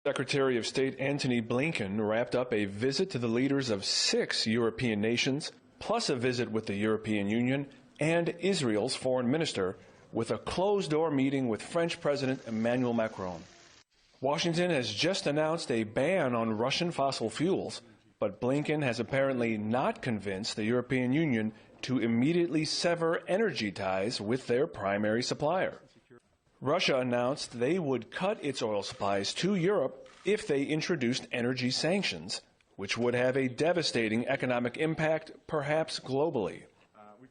Secretary of State Antony Blinken wrapped up a visit to the leaders of 6 European nations, plus a visit with the European Union and Israel's foreign minister, with a closed-door meeting with French President Emmanuel Macron. Washington has just announced a ban on Russian fossil fuels, but Blinken has apparently not convinced the European Union to immediately sever energy ties with their primary supplier. Russia announced they would cut its oil supplies to Europe if they introduced energy sanctions, which would have a devastating economic impact, perhaps globally.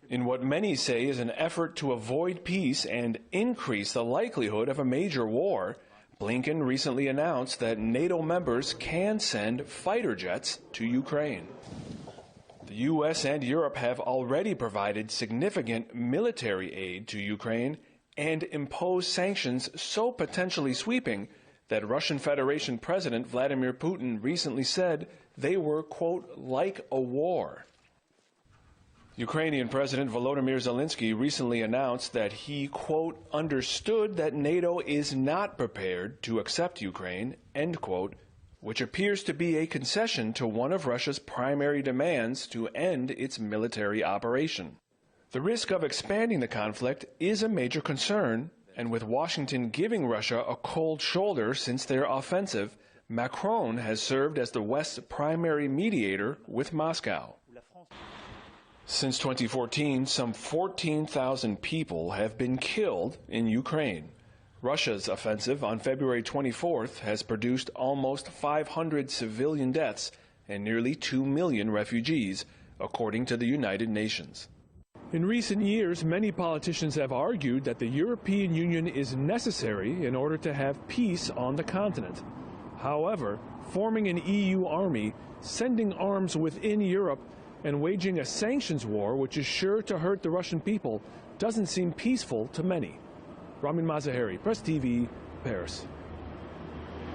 In what many say is an effort to avoid peace and increase the likelihood of a major war, Blinken recently announced that NATO members can send fighter jets to Ukraine. The U.S. and Europe have already provided significant military aid to Ukraine and imposed sanctions so potentially sweeping that Russian Federation President Vladimir Putin recently said they were, quote, like a war. Ukrainian President Volodymyr Zelensky recently announced that he, quote, understood that NATO is not prepared to accept Ukraine, end quote, which appears to be a concession to one of Russia's primary demands to end its military operation. The risk of expanding the conflict is a major concern, and with Washington giving Russia a cold shoulder since their offensive, Macron has served as the West's primary mediator with Moscow. Since 2014, some 14,000 people have been killed in Ukraine. Russia's offensive on February 24th has produced almost 500 civilian deaths and nearly 2 million refugees, according to the United Nations. In recent years, many politicians have argued that the European Union is necessary in order to have peace on the continent. However, forming an EU army, sending arms within Europe, and waging a sanctions war, which is sure to hurt the Russian people, doesn't seem peaceful to many. Ramin, Mazaheri, Press TV, Paris.